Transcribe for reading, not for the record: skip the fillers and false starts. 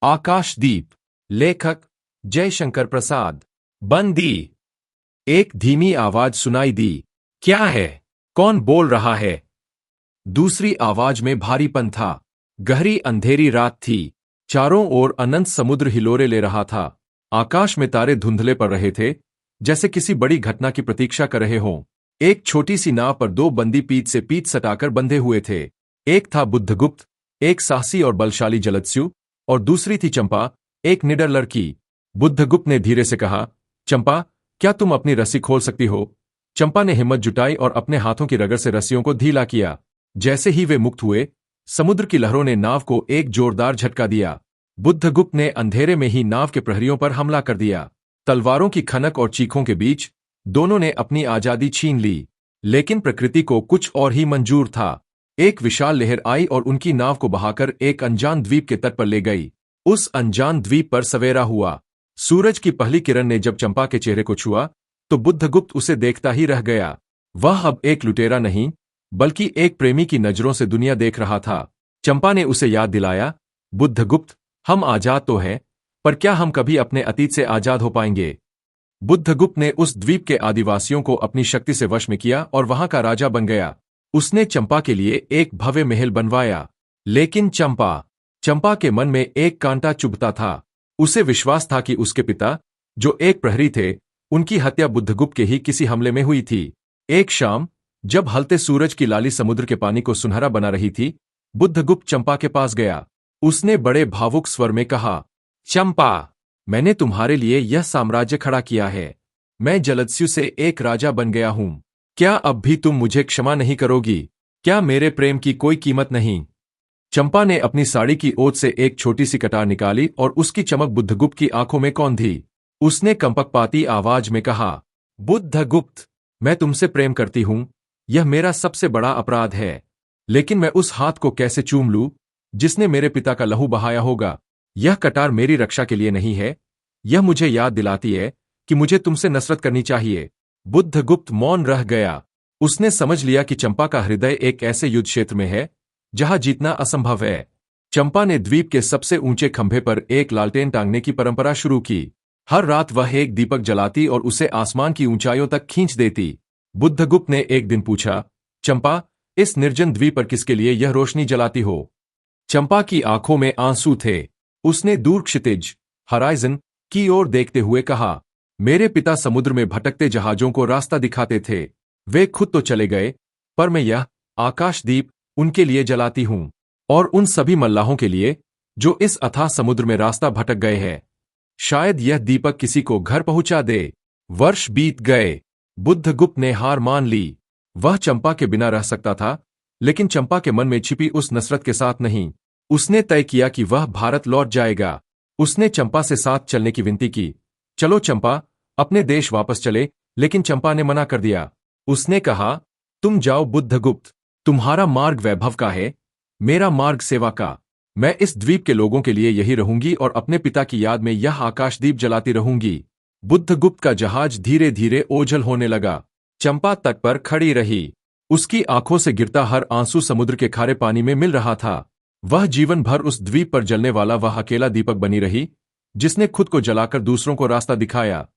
आकाशदीप। लेखक जयशंकर प्रसाद। बंदी। एक धीमी आवाज सुनाई दी। क्या है? कौन बोल रहा है? दूसरी आवाज में भारीपन था। गहरी अंधेरी रात थी। चारों ओर अनंत समुद्र हिलोरे ले रहा था। आकाश में तारे धुंधले पड़ रहे थे, जैसे किसी बड़ी घटना की प्रतीक्षा कर रहे हों। एक छोटी सी नाव पर दो बंदी पीठ से पीठ सटाकर बंधे हुए थे। एक था बुद्धगुप्त, एक साहसी और बलशाली जलदस्यु, और दूसरी थी चंपा, एक निडर लड़की। बुद्धगुप्त ने धीरे से कहा, चंपा, क्या तुम अपनी रस्सी खोल सकती हो? चंपा ने हिम्मत जुटाई और अपने हाथों की रगड़ से रस्सियों को ढीला किया। जैसे ही वे मुक्त हुए, समुद्र की लहरों ने नाव को एक जोरदार झटका दिया। बुद्धगुप्त ने अंधेरे में ही नाव के प्रहरियों पर हमला कर दिया। तलवारों की खनक और चीखों के बीच दोनों ने अपनी आजादी छीन ली। लेकिन प्रकृति को कुछ और ही मंजूर था। एक विशाल लहर आई और उनकी नाव को बहाकर एक अनजान द्वीप के तट पर ले गई। उस अनजान द्वीप पर सवेरा हुआ। सूरज की पहली किरण ने जब चंपा के चेहरे को छुआ, तो बुद्धगुप्त उसे देखता ही रह गया। वह अब एक लुटेरा नहीं, बल्कि एक प्रेमी की नजरों से दुनिया देख रहा था। चंपा ने उसे याद दिलाया, बुद्धगुप्त, हम आजाद तो हैं, पर क्या हम कभी अपने अतीत से आजाद हो पाएंगे? बुद्धगुप्त ने उस द्वीप के आदिवासियों को अपनी शक्ति से वश में किया और वहां का राजा बन गया। उसने चंपा के लिए एक भव्य महल बनवाया। लेकिन चंपा के मन में एक कांटा चुभता था। उसे विश्वास था कि उसके पिता, जो एक प्रहरी थे, उनकी हत्या बुद्धगुप्त के ही किसी हमले में हुई थी। एक शाम, जब हलते सूरज की लाली समुद्र के पानी को सुनहरा बना रही थी, बुद्धगुप्त चंपा के पास गया। उसने बड़े भावुक स्वर में कहा, चंपा, मैंने तुम्हारे लिए यह साम्राज्य खड़ा किया है। मैं जलदस्यु से एक राजा बन गया हूं। क्या अब भी तुम मुझे क्षमा नहीं करोगी? क्या मेरे प्रेम की कोई कीमत नहीं? चंपा ने अपनी साड़ी की ओट से एक छोटी सी कटार निकाली और उसकी चमक बुद्धगुप्त की आंखों में कौंधी। उसने कंपकपाती आवाज में कहा, बुद्धगुप्त, मैं तुमसे प्रेम करती हूं। यह मेरा सबसे बड़ा अपराध है। लेकिन मैं उस हाथ को कैसे चूम लूं जिसने मेरे पिता का लहू बहाया होगा? यह कटार मेरी रक्षा के लिए नहीं है। यह मुझे याद दिलाती है कि मुझे तुमसे नफरत करनी चाहिए। बुद्धगुप्त मौन रह गया। उसने समझ लिया कि चंपा का हृदय एक ऐसे युद्ध क्षेत्र में है जहां जीतना असंभव है। चंपा ने द्वीप के सबसे ऊंचे खंभे पर एक लालटेन टांगने की परंपरा शुरू की। हर रात वह एक दीपक जलाती और उसे आसमान की ऊंचाइयों तक खींच देती। बुद्धगुप्त ने एक दिन पूछा, चंपा, इस निर्जन द्वीप पर किसके लिए यह रोशनी जलाती हो? चंपा की आंखों में आंसू थे। उसने दूर क्षितिज, हराइजन की ओर देखते हुए कहा, मेरे पिता समुद्र में भटकते जहाजों को रास्ता दिखाते थे। वे खुद तो चले गए, पर मैं यह आकाशदीप उनके लिए जलाती हूं, और उन सभी मल्लाहों के लिए जो इस अथाह समुद्र में रास्ता भटक गए हैं। शायद यह दीपक किसी को घर पहुंचा दे। वर्ष बीत गए। बुद्धगुप्त ने हार मान ली। वह चंपा के बिना रह सकता था, लेकिन चंपा के मन में छिपी उस नफरत के साथ नहीं। उसने तय किया कि वह भारत लौट जाएगा। उसने चंपा से साथ चलने की विनती की। चलो चंपा, अपने देश वापस चले। लेकिन चंपा ने मना कर दिया। उसने कहा, तुम जाओ बुद्धगुप्त, तुम्हारा मार्ग वैभव का है, मेरा मार्ग सेवा का। मैं इस द्वीप के लोगों के लिए यही रहूंगी और अपने पिता की याद में यह आकाशदीप जलाती रहूंगी। बुद्धगुप्त का जहाज धीरे धीरे ओझल होने लगा। चंपा तट पर खड़ी रही। उसकी आंखों से गिरता हर आंसू समुद्र के खारे पानी में मिल रहा था। वह जीवन भर उस द्वीप पर जलने वाला वह अकेला दीपक बनी रही, जिसने खुद को जलाकर दूसरों को रास्ता दिखाया।